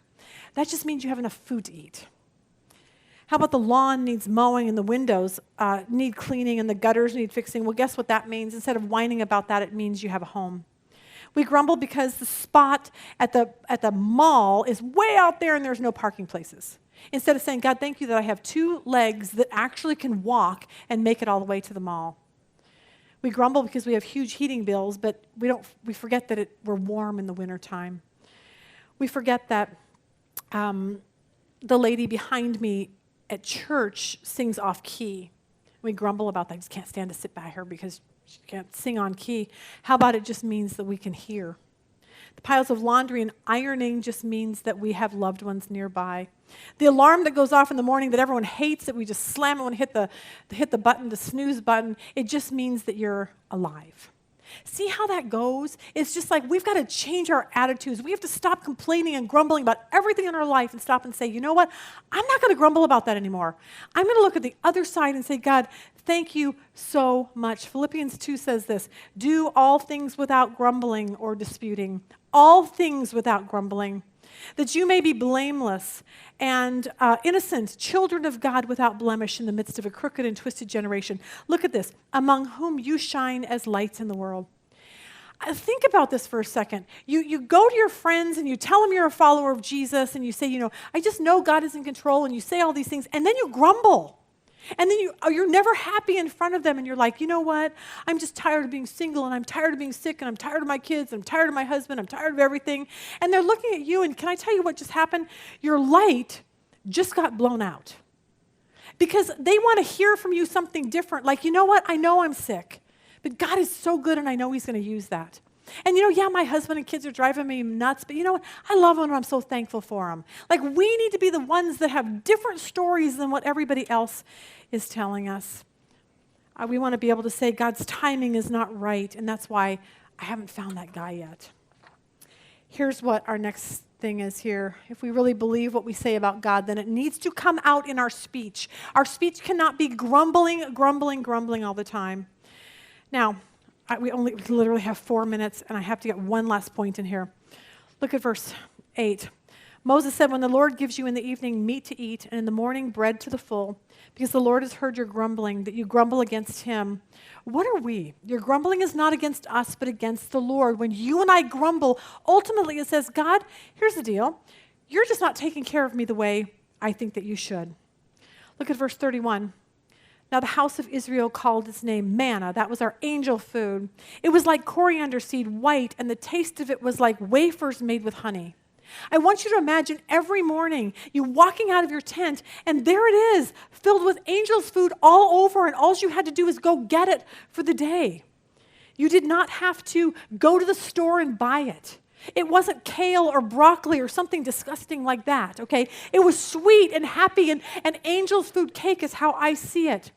S1: That just means you have enough food to eat. How about the lawn needs mowing and the windows need cleaning and the gutters need fixing? Well, guess what that means? Instead of whining about that, it means you have a home. We grumble because the spot at the mall is way out there and there's no parking places. Instead of saying, God, thank you that I have 2 legs that actually can walk and make it all the way to the mall. We grumble because we have huge heating bills, but we forget that we're warm in the wintertime. We forget that the lady behind me at church sings off key. We grumble about that. I just can't stand to sit by her because she can't sing on key. How about it just means that we can hear? The piles of laundry and ironing just means that we have loved ones nearby. The alarm that goes off in the morning that everyone hates, that we just slam it when we hit the button, the snooze button, it just means that you're alive. See how that goes? It's just like we've got to change our attitudes. We have to stop complaining and grumbling about everything in our life and stop and say, you know what? I'm not going to grumble about that anymore. I'm going to look at the other side and say, God, thank you so much. Philippians 2 says this, do all things without grumbling or disputing. All things without grumbling, that you may be blameless and innocent, children of God without blemish in the midst of a crooked and twisted generation. Look at this, among whom you shine as lights in the world. Think about this for a second. You go to your friends and you tell them you're a follower of Jesus and you say, I just know God is in control, and you say all these things, and then you grumble. And then you're never happy in front of them, and you're like, you know what? I'm just tired of being single, and I'm tired of being sick, and I'm tired of my kids, and I'm tired of my husband, I'm tired of everything. And they're looking at you, and can I tell you what just happened? Your light just got blown out. Because they want to hear from you something different, like, you know what? I know I'm sick, but God is so good, and I know He's going to use that. And yeah, my husband and kids are driving me nuts, but you know what? I love them and I'm so thankful for them. Like, we need to be the ones that have different stories than what everybody else is telling us. We want to be able to say God's timing is not right, and that's why I haven't found that guy yet. Here's what our next thing is here. If we really believe what we say about God, then it needs to come out in our speech. Our speech cannot be grumbling all the time. Now, we literally have 4 minutes, and I have to get one last point in here. Look at verse 8. Moses said, when the Lord gives you in the evening meat to eat, and in the morning bread to the full, because the Lord has heard your grumbling, that you grumble against Him. What are we? Your grumbling is not against us, but against the Lord. When you and I grumble, ultimately it says, God, here's the deal. You're just not taking care of me the way I think that you should. Look at verse 31. Now the house of Israel called its name manna. That was our angel food. It was like coriander seed, white, and the taste of it was like wafers made with honey. I want you to imagine every morning you walking out of your tent, and there it is, filled with angel's food all over, and all you had to do is go get it for the day. You did not have to go to the store and buy it. It wasn't kale or broccoli or something disgusting like that, okay? It was sweet and happy, and angel's food cake is how I see it.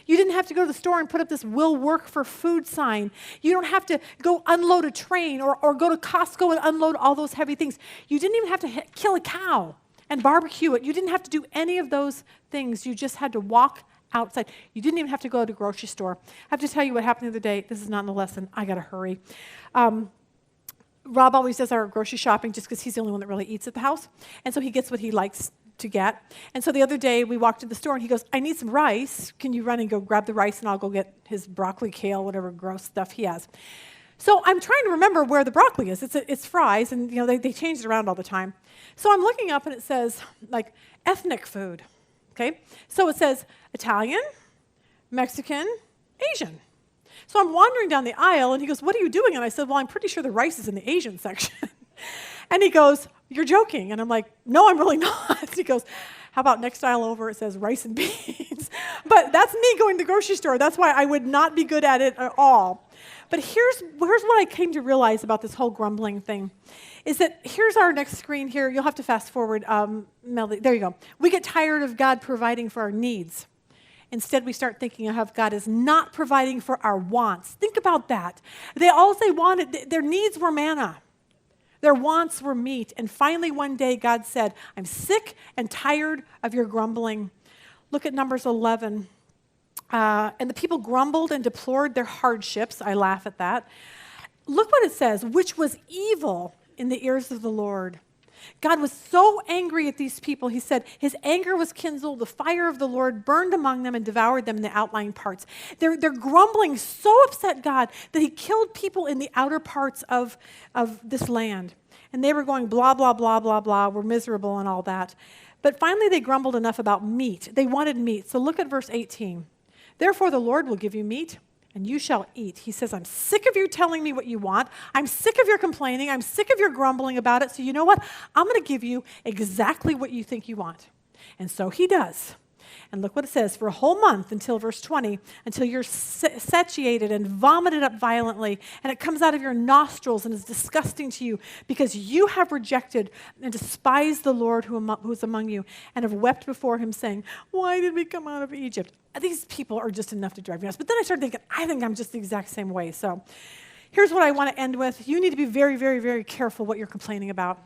S1: You didn't have to go to the store and put up this will work for food sign. You don't have to go unload a train or go to Costco and unload all those heavy things. You didn't even have to kill a cow and barbecue it. You didn't have to do any of those things. You just had to walk outside. You didn't even have to go to the grocery store. I have to tell you what happened the other day. This is not in the lesson. I got to hurry. Rob always does our grocery shopping just because he's the only one that really eats at the house. And so he gets what he likes to get. And so the other day we walked to the store and he goes, I need some rice. Can you run and go grab the rice and I'll go get his broccoli, kale, whatever gross stuff he has. So I'm trying to remember where the broccoli is. It's fries, and they change it around all the time. So I'm looking up and it says like ethnic food. Okay? So it says Italian, Mexican, Asian. So I'm wandering down the aisle and he goes, what are you doing? And I said, well, I'm pretty sure the rice is in the Asian section. And he goes, you're joking. And I'm like, no, I'm really not. He goes, how about next aisle over, it says rice and beans. But that's me going to the grocery store. That's why I would not be good at it at all. But here's what I came to realize about this whole grumbling thing, is that here's our next screen here. You'll have to fast forward, Melody. There you go. We get tired of God providing for our needs. Instead, we start thinking of how God is not providing for our wants. Think about that. All they wanted, their needs were manna. Their wants were meat. And finally, one day, God said, I'm sick and tired of your grumbling. Look at Numbers 11. And the people grumbled and deplored their hardships. I laugh at that. Look what it says, which was evil in the ears of the Lord. God was so angry at these people, he said, his anger was kindled, the fire of the Lord burned among them and devoured them in the outlying parts. Their grumbling so upset God that he killed people in the outer parts of this land. And they were going blah, blah, blah, blah, blah, we're miserable and all that. But finally they grumbled enough about meat. They wanted meat. So look at verse 18. Therefore the Lord will give you meat, and you shall eat. He says, I'm sick of you telling me what you want. I'm sick of your complaining. I'm sick of your grumbling about it. So you know what? I'm going to give you exactly what you think you want. And so he does. And look what it says, for a whole month until verse 20, until you're satiated and vomited up violently, and it comes out of your nostrils and is disgusting to you because you have rejected and despised the Lord who is among you and have wept before him saying, why did we come out of Egypt? These people are just enough to drive me nuts. But then I started thinking, I think I'm just the exact same way. So here's what I want to end with. You need to be very, very, very careful what you're complaining about.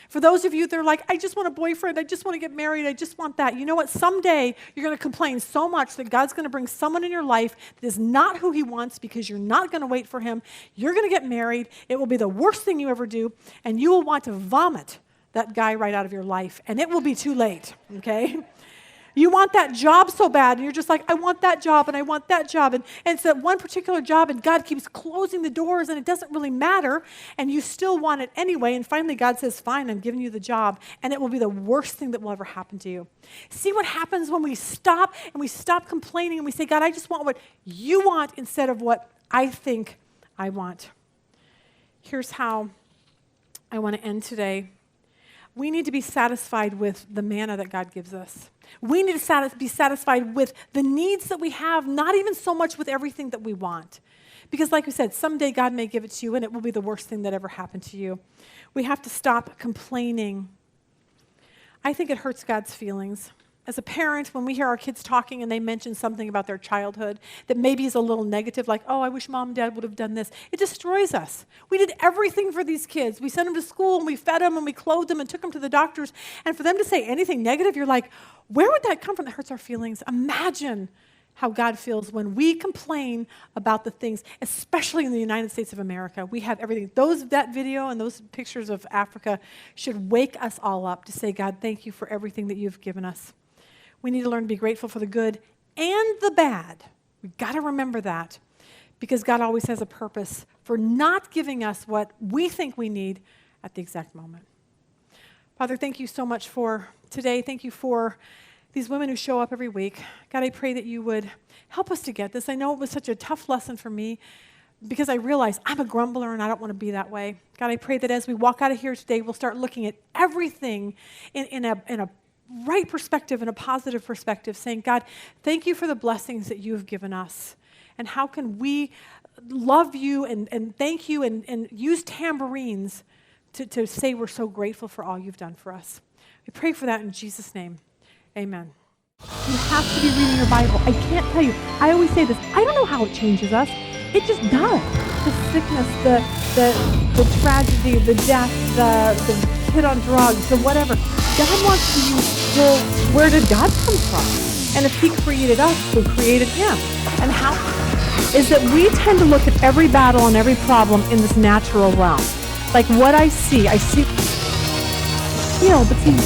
S1: For those of you that are like, I just want a boyfriend, I just want to get married, I just want that. You know what? Someday you're going to complain so much that God's going to bring someone in your life that is not who he wants because you're not going to wait for him. You're going to get married. It will be the worst thing you ever do, and you will want to vomit that guy right out of your life, and it will be too late, okay? You want that job so bad, and you're just like, I want that job, and I want that job. And it's that one particular job, and God keeps closing the doors, and it doesn't really matter, and you still want it anyway. And finally, God says, fine, I'm giving you the job, and it will be the worst thing that will ever happen to you. See what happens when we stop, and we stop complaining, and we say, God, I just want what you want instead of what I think I want. Here's how I want to end today. We need to be satisfied with the manna that God gives us. We need to be satisfied with the needs that we have, not even so much with everything that we want. Because like we said, someday God may give it to you, and it will be the worst thing that ever happened to you. We have to stop complaining. I think it hurts God's feelings. As a parent, when we hear our kids talking and they mention something about their childhood that maybe is a little negative, like, oh, I wish mom and dad would have done this, it destroys us. We did everything for these kids. We sent them to school, and we fed them, and we clothed them, and took them to the doctors. And for them to say anything negative, you're like, where would that come from? That hurts our feelings. Imagine how God feels when we complain about the things, especially in the United States of America. We have everything. That video and those pictures of Africa should wake us all up to say, God, thank you for everything that you've given us. We need to learn to be grateful for the good and the bad. We've got to remember that because God always has a purpose for not giving us what we think we need at the exact moment. Father, thank you so much for today. Thank you for these women who show up every week. God, I pray that you would help us to get this. I know it was such a tough lesson for me because I realize I'm a grumbler and I don't want to be that way. God, I pray that as we walk out of here today, we'll start looking at everything in a right perspective and a positive perspective, saying, God, thank you for the blessings that you have given us. And how can we love you and thank you and use tambourines to say we're so grateful for all you've done for us. We pray for that in Jesus' name. Amen. You have to be reading your Bible. I can't tell you. I always say this. I don't know how it changes us. It just does. The sickness, the tragedy, the death, the hit on drugs, the whatever. God wants to use, well, where did God come from? And if he created us, who created him? And how is that we tend to look at every battle and every problem in this natural realm. Like what I see, but see,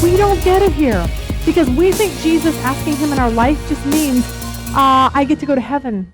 S1: we don't get it here. Because we think Jesus asking him in our life just means, I get to go to heaven.